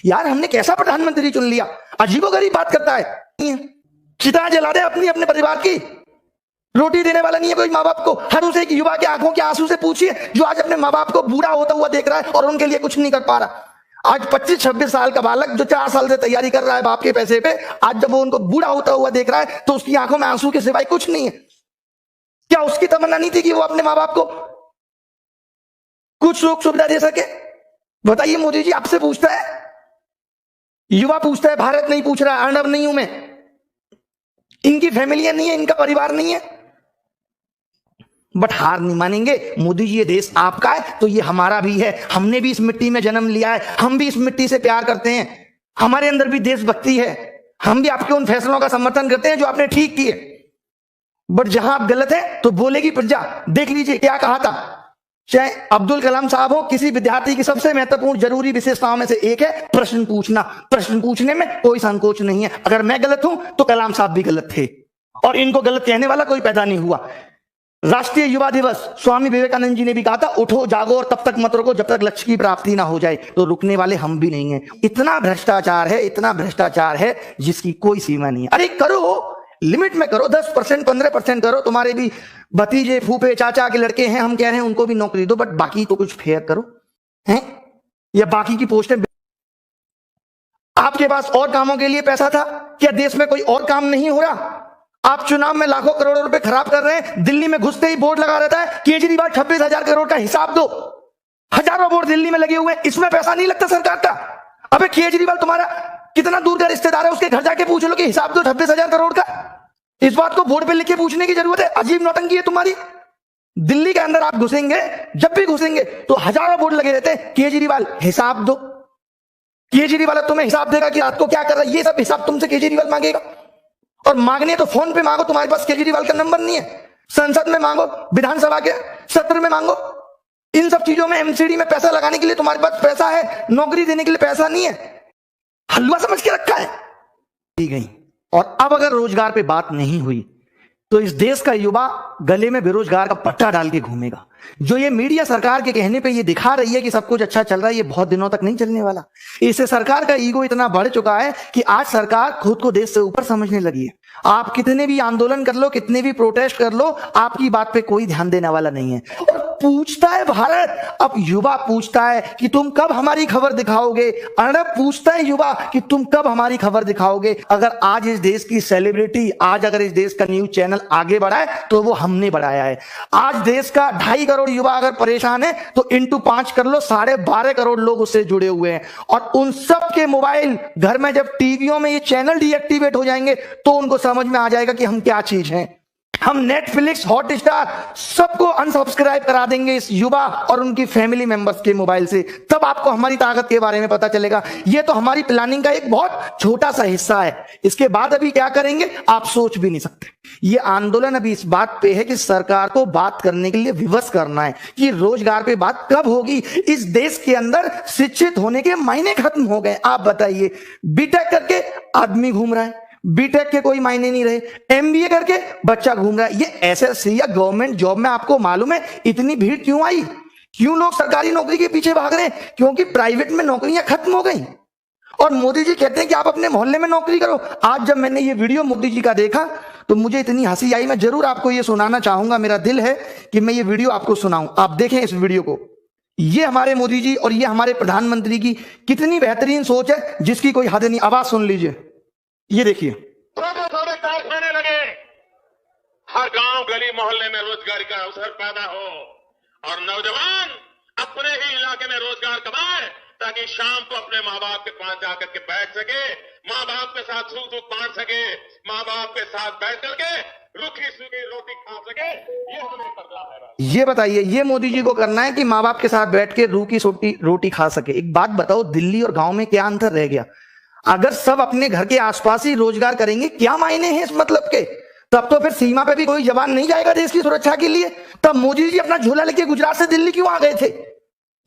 यार हमने कैसा प्रधानमंत्री चुन लिया, अजीबोगरीब बात करता है। चिता जला दे अपनी अपने परिवार की, रोटी देने वाला नहीं है कोई माँ बाप को। हर उसे एक युवा के आंखों के आंसू से पूछिए जो आज अपने माँ बाप को बूढ़ा होता हुआ देख रहा है और उनके लिए कुछ नहीं कर पा रहा। आज 25-26 साल का बालक जो 4 साल से तैयारी कर रहा है बाप के पैसे पे, आज जब वो उनको बूढ़ा होता हुआ देख रहा है तो उसकी आंखों में आंसू के सिवाय कुछ नहीं है। क्या उसकी तमन्ना नहीं थी कि वो अपने माँ बाप को कुछ सुख सुविधा दे सके? बताइए मोदी जी आपसे पूछता है, युवा पूछता है, भारत नहीं पूछ रहा, अर्नब नहीं हूं मैं, इनकी फैमिलियां नहीं है, इनका परिवार नहीं है, बट हार नहीं मानेंगे। मोदी जी ये देश आपका है तो ये हमारा भी है, हमने भी इस मिट्टी में जन्म लिया है, हम भी इस मिट्टी से प्यार करते हैं, हमारे अंदर भी देशभक्ति है, हम भी आपके उन फैसलों का समर्थन करते हैं जो आपने ठीक किए। बट जहां आप गलत हैं तो बोलेगी प्रजा। देख लीजिए क्या कहा था, चाहे अब्दुल कलाम साहब हो, किसी विद्यार्थी की सबसे महत्वपूर्ण जरूरी विशेषताओं में से एक है प्रश्न पूछना। प्रश्न पूछने में कोई संकोच नहीं है। अगर मैं गलत हूं तो कलाम साहब भी गलत थे और इनको गलत कहने वाला कोई पैदा नहीं हुआ। राष्ट्रीय युवा दिवस, स्वामी विवेकानंद जी ने भी कहा था, उठो जागो और तब तक मत रुको जब तक लक्ष्य की प्राप्ति ना हो जाए। तो रुकने वाले हम भी नहीं हैं। इतना भ्रष्टाचार है, इतना भ्रष्टाचार है जिसकी कोई सीमा नहीं है। अरे करो, लिमिट में करो, 10% 15% करो। तुम्हारे भी भतीजे फूफे चाचा के लड़के हैं, हम कह रहे हैं उनको भी नौकरी दो, बट बाकी तो कुछ फेयर करो हैं, या बाकी की पोस्टें। आपके पास और कामों के लिए पैसा था क्या? देश में कोई और काम नहीं हो रहा? आप चुनाव में लाखों करोड़ों रुपए खराब कर रहे हैं। दिल्ली में घुसते ही बोर्ड लगा रहता है, केजरीवाल 26,000 करोड़ का हिसाब दो। हजारों बोर्ड दिल्ली में लगे हुए हैं, इसमें पैसा नहीं लगता सरकार का। अबे केजरीवाल तुम्हारा कितना दूर का रिश्तेदार है, उसके घर जाके पूछ लो कि हिसाब दो 26,000 करोड़ का। इस बात को बोर्ड पे लिख के पूछने की जरूरत है? अजीब नौटंकी है तुम्हारी। दिल्ली के अंदर आप घुसेंगे, जब भी घुसेंगे तो हजारों बोर्ड लगे रहते हैं, केजरीवाल हिसाब दो। केजरीवाल तुम्हें हिसाब देगा कि रात को क्या कर रहा है, ये सब हिसाब तुमसे केजरीवाल मांगेगा। और मांगने तो फोन पे मांगो, तुम्हारे पास केजरीवाल का नंबर नहीं है। संसद में मांगो, विधानसभा के सत्र में मांगो। इन सब चीजों में एमसीडी में पैसा लगाने के लिए तुम्हारे पास पैसा है, नौकरी देने के लिए पैसा नहीं है। हलवा समझ के रखा है गई। और अब अगर रोजगार पे बात नहीं हुई तो इस देश का युवा गले में बेरोजगार का पट्टा डाल के घूमेगा। जो ये मीडिया सरकार के कहने पे ये दिखा रही है कि सब कुछ अच्छा चल रहा है, ये बहुत दिनों तक नहीं चलने वाला। इससे सरकार का ईगो इतना बढ़ चुका है कि आज सरकार खुद को देश से ऊपर समझने लगी है। आप कितने भी आंदोलन कर लो, कितने भी प्रोटेस्ट कर लो, आपकी बात पे कोई ध्यान देने वाला नहीं है। और पूछता है भारत, अब युवा पूछता है कि तुम कब हमारी खबर दिखाओगे। अर्नब पूछता है युवा कि तुम कब हमारी खबर दिखाओगे। अगर आज इस देश की सेलिब्रिटी, आज अगर इस देश का न्यूज चैनल आगे बढ़ा है तो वो हमने बढ़ाया है। आज देश का 2.5 करोड़ युवा अगर परेशान है तो इंटू 5 कर लो, 12.5 करोड़ लोग उससे जुड़े हुए हैं। और उन सब के मोबाइल घर में जब टीवियों में ये चैनल डीएक्टिवेट हो जाएंगे तो उनको समझ में आ जाएगा कि हम क्या चीज हैं। हम नेटफ्लिक्स, हॉटस्टार सबको अनसब्सक्राइब करा देंगे इस युवा और उनकी फैमिली मेंबर्स के मोबाइल से। तब आपको हमारी ताकत के बारे में पता चलेगा। ये तो हमारी प्लानिंग का एक बहुत छोटा सा हिस्सा है। इसके बाद अभी क्या करेंगे आप सोच भी नहीं सकते। ये आंदोलन अभी इस बात पे है कि सरकार को बात करने के लिए विवश करना है कि रोजगार पे बात कब होगी। इस देश के अंदर शिक्षित होने के मायने खत्म हो गए। आप बताइए, बीटेक करके आदमी घूम रहा है, बीटेक के कोई मायने नहीं रहे, एमबीए करके बच्चा घूम रहा है। ये एसएससी या गवर्नमेंट जॉब में आपको मालूम है इतनी भीड़ क्यों आई? क्यों लोग सरकारी नौकरी के पीछे भाग रहे हैं? क्योंकि प्राइवेट में नौकरियां खत्म हो गई। और मोदी जी कहते हैं कि आप अपने मोहल्ले में नौकरी करो। आज जब मैंने ये वीडियो मोदी जी का देखा तो मुझे इतनी हंसी आई, मैं जरूर आपको ये सुनाना चाहूंगा। मेरा दिल है कि मैं ये वीडियो आपको सुनाऊं। आप देखें इस वीडियो को। ये हमारे मोदी जी और ये हमारे प्रधानमंत्री की कितनी बेहतरीन सोच है जिसकी कोई हद नहीं। आवाज सुन लीजिए, ये देखिए। थोड़े थोड़े कारखाने लगे, हर गांव गली मोहल्ले में रोजगार का अवसर पैदा हो और नौजवान अपने ही इलाके में रोजगार कमाए ताकि शाम को अपने माँ बाप के पास जाकर के बैठ सके, माँ बाप के साथ सुख दुख बांट सके, माँ बाप के साथ बैठ करके रूखी सूखी रोटी खा सके। ये हमें करना है। ये बताइए, ये मोदी जी को करना है कि माँ बाप के साथ बैठ के रूखी सूखी रोटी खा सके। एक बात बताओ, दिल्ली और गांव में क्या अंतर रह गया? अगर सब अपने घर के आसपास ही रोजगार करेंगे, क्या मायने हैं इस मतलब के? तब तो फिर सीमा पे भी कोई जवान नहीं जाएगा देश की सुरक्षा के लिए। तब मोदी जी अपना झोला लेके गुजरात से दिल्ली क्यों आ गए थे?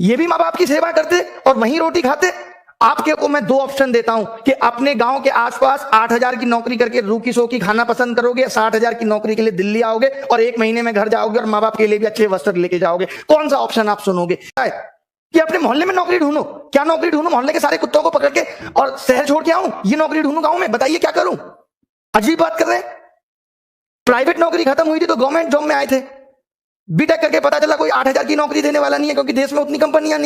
ये भी माँ बाप की सेवा करते और वहीं रोटी खाते। आपके को मैं 2 ऑप्शन देता हूं कि अपने गांव के आसपास 8,000 की नौकरी करके रूखी सोखी खाना पसंद करोगे, या 60,000 की नौकरी के लिए दिल्ली आओगे और 1 महीने में घर जाओगे और माँ बाप के लिए भी अच्छे वस्त्र लेके जाओगे। कौन सा ऑप्शन आप सुनोगे? कि अपने मोहल्ले में नौकरी ढूंढूं। क्या नौकरी ढूंढूं? मोहल्ले के सारे कुत्तों को पकड़ के और शहर छोड़ के आऊं? ये नौकरी ढूंढूं गांव में? बताइए क्या करूं? अजीब बात कर रहे हैं। प्राइवेट नौकरी खत्म हुई थी तो गवर्नमेंट जॉब में आए थे। बीटेक करके पता चला कोई 8,000 की नौकरी देने वाला नहीं है, क्योंकि देश में उतनी कंपनियां नहीं।